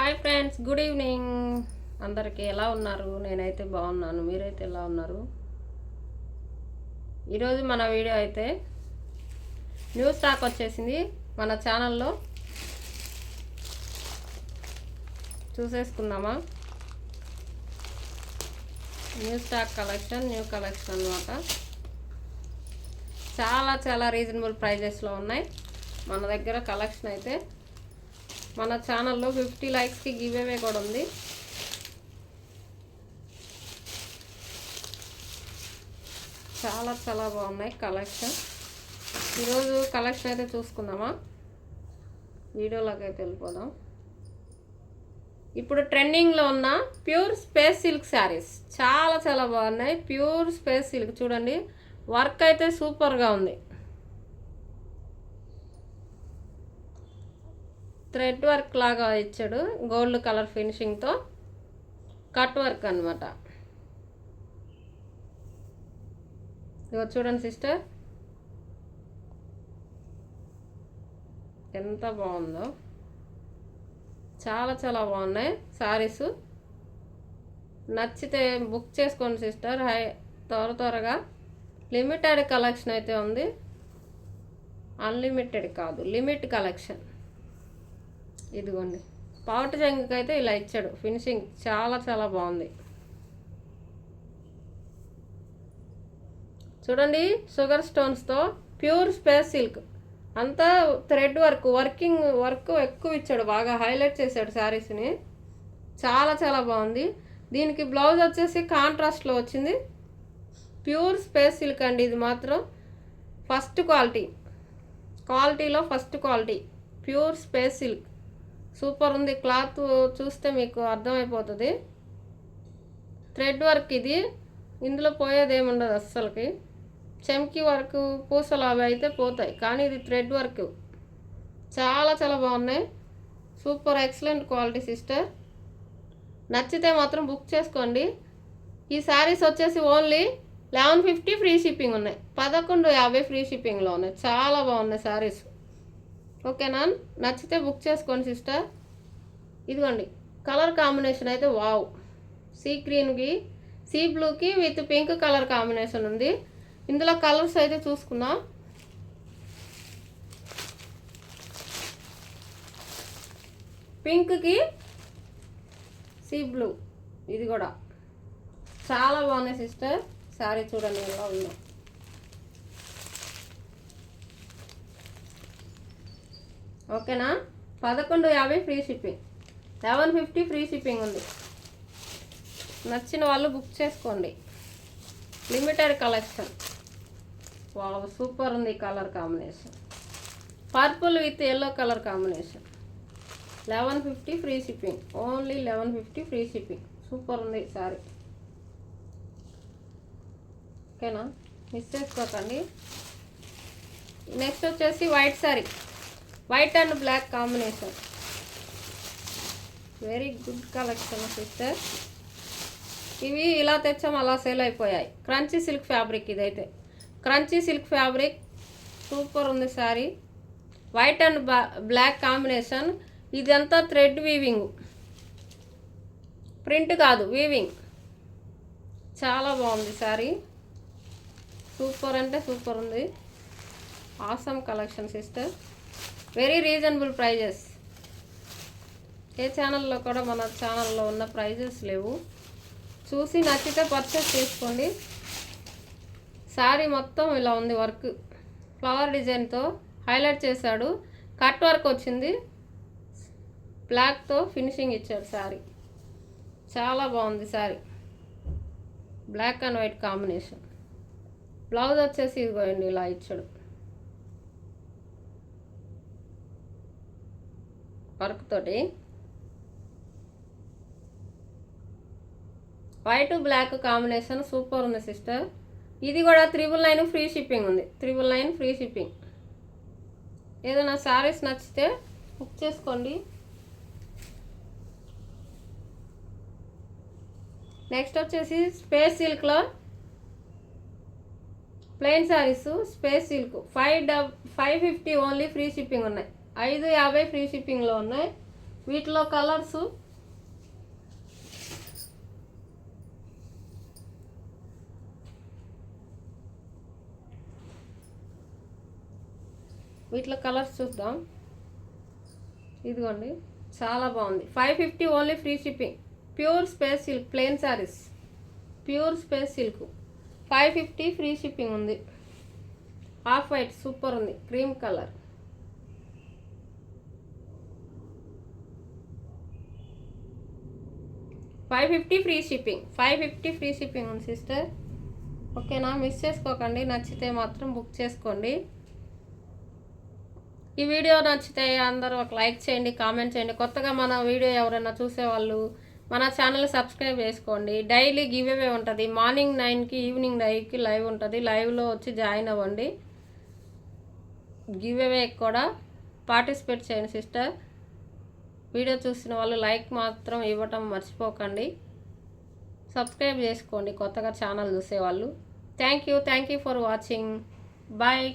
Hi friends, good evening. అందరికీ ఎలా ఉన్నారు? నేనైతే బాగున్నాను. మీరైతే ఎలా ఉన్నారు? ఈరోజు మన వీడియో అయితే న్యూ స్టాక్ వచ్చేసింది మన ఛానల్లో. చూసేసుకుందామా? New stock collection, new collection అన్నమాట. చాలా రీజనబుల్ ప్రైజెస్లో ఉన్నాయి మన దగ్గర కలెక్షన్ అయితే. మన ఛానల్లో 50 లైక్స్కి గివ్ అవే కూడా ఉంది. చాలా బాగున్నాయి కలెక్షన్. ఈరోజు కలెక్షన్ అయితే చూసుకుందామా? వీడియోలోకి అయితే వెళ్ళిపోదాం. ఇప్పుడు ట్రెండింగ్లో ఉన్న ప్యూర్ స్పేస్ సిల్క్ శారీస్ చాలా బాగున్నాయి. ప్యూర్ స్పేస్ సిల్క్ చూడండి, వర్క్ అయితే సూపర్గా ఉంది. థ్రెడ్ వర్క్ లాగా ఇచ్చాడు, గోల్డ్ కలర్ ఫినిషింగ్తో కట్ వర్క్ అనమాట. ఇదిగో చూడండి సిస్టర్, ఎంత బాగుందో. చాలా బాగున్నాయి శారీస్. నచ్చితే బుక్ చేసుకోండి సిస్టర్. త్వరగా లిమిటెడ్ కలెక్షన్ అయితే ఉంది. అన్లిమిటెడ్ కాదు, లిమిట్ కలెక్షన్. ఇదిగోండి, పాటు జంగుకి అయితే ఇలా ఇచ్చాడు ఫినిషింగ్. చాలా బాగుంది. చూడండి, షుగర్ స్టోన్స్తో ప్యూర్ స్పేస్ సిల్క్ అంతా థ్రెడ్ వర్క్ ఎక్కువ ఇచ్చాడు. బాగా హైలైట్ చేశాడు శారీస్ని. చాలా బాగుంది. దీనికి బ్లౌజ్ వచ్చేసి కాంట్రాస్ట్లో వచ్చింది. ప్యూర్ స్పేస్ సిల్క్ అండి. ఇది మాత్రం ఫస్ట్ క్వాలిటీలో first quality pure space silk. Super ఉంది. క్లాత్ చూస్తే మీకు అర్థమైపోతుంది. థ్రెడ్ వర్క్ ఇది, ఇందులో పోయేది ఏముండదు అస్సలకి. చెమ్కి వర్క్, పూసలు అవి అయితే పోతాయి, కానీ ఇది థ్రెడ్ వర్క్. చాలా బాగున్నాయి. Super excellent quality sister. నచ్చితే మాత్రం బుక్ చేసుకోండి. ఈ శారీస్ వచ్చేసి ఓన్లీ 1150 ఫ్రీ షిప్పింగ్ ఉన్నాయి. 1150 ఫ్రీ షిప్పింగ్లో ఉన్నాయి. చాలా బాగున్నాయి శారీస్. ఓకేనా? నచ్చితే బుక్ చేసుకోండి సిస్టర్. ఇదిగోండి, కలర్ కాంబినేషన్ అయితే వావ్. సీ గ్రీన్కి, సీ బ్లూకి విత్ పింక్ కలర్ కాంబినేషన్ ఉంది. ఇందులో కలర్స్ అయితే చూసుకుందాం. పింక్కి సీ బ్లూ, ఇది కూడా చాలా బాగున్నాయి సిస్టర్. శారీ చూడండి ఎలా ఉందో. ఓకేనా? 1150 ఫ్రీ షిప్పింగ్, 1150 ఫ్రీ షిప్పింగ్ ఉంది. నచ్చిన వాళ్ళు బుక్ చేసుకోండి. Limited collection. వావ్, సూపర్ ఉంది colour combination. Purple with yellow colour combination. 1150 free shipping, only 1150 free shipping. Super ఉంది సారీ. ఓకేనా? మిస్ చేసుకోకండి. నెక్స్ట్ వచ్చేసి white sari, white and black combination. Very good collection sister. ఇవి ఇలా తెచ్చాం, అలా సేల్ అయిపోయాయి. క్రంచీ సిల్క్ ఫ్యాబ్రిక్, ఇదైతే క్రంచీ సిల్క్ ఫ్యాబ్రిక్. సూపర్ ఉంది sari. White and black combination. ఇదంతా థ్రెడ్ వీవింగ్, ప్రింట్ కాదు, వీవింగ్. చాలా బాగుంది శారీ. సూపర్ అంటే సూపర్ ఉంది. Awesome collection sister. Very reasonable prices. ఏ ఛానల్లో కూడా మన ఛానల్లో ఉన్న ప్రైజెస్ లేవు. చూసి నచ్చితే పర్చేస్ చేసుకోండి. శారీ మొత్తం ఇలా ఉంది. వర్క్ ఫ్లవర్ డిజైన్తో హైలైట్ చేశాడు. కట్ వర్క్ వచ్చింది, బ్లాక్తో ఫినిషింగ్ ఇచ్చాడు శారీ. చాలా బాగుంది sari. Black and white combination. Blouse వచ్చేసి ఇదిగోండి ఇలా ఇచ్చాడు వర్క్ తోటి. వైట్ బ్లాక్ కాంబినేషన్ సూపర్ ఉంది సిస్టర్. ఇది కూడా 999 ఫ్రీ షిప్పింగ్ ఉంది. 999 ఫ్రీ షిప్పింగ్. ఏదైనా శారీస్ నచ్చితే బుక్ చేసుకోండి. నెక్స్ట్ వచ్చేసి స్పేస్ సిల్క్లో plain saris. Space silk 550 only free shipping ఉన్నాయి. 550 ఫ్రీ షిప్పింగ్లో ఉన్నాయి. వీటిలో కలర్స్ చూద్దాం. ఇదిగోండి, చాలా బాగుంది. 550 only, free shipping. Pure space silk plain saris, pure space silk 550 free shipping ఉంది. ఆఫ్ వైట్ సూపర్ ఉంది, cream colour. $550 free shipping, 550 free shipping ఉంది సిస్టర్. ఓకేనా, మిస్ చేసుకోకండి. నచ్చితే మాత్రం బుక్ చేసుకోండి. ఈ వీడియో నచ్చితే అందరూ ఒక లైక్ చేయండి, కామెంట్ చేయండి. కొత్తగా మన వీడియో ఎవరైనా చూసేవాళ్ళు మన ఛానల్ సబ్స్క్రైబ్ చేసుకోండి. డైలీ గివ్ అవే ఉంటుంది. మార్నింగ్ 9కి, ఈవినింగ్ 9కి లైవ్ ఉంటుంది. లైవ్లో వచ్చి జాయిన్ అవ్వండి. గివ్ అవే కూడా పార్టిసిపేట్ చేయండి సిస్టర్. వీడియో చూసిన వాళ్ళు లైక్ మాత్రం ఇవ్వటం మర్చిపోకండి. సబ్స్క్రైబ్ చేసుకోండి కొత్తగా ఛానల్ చూసేవాళ్ళు. Thank you for watching. Bye.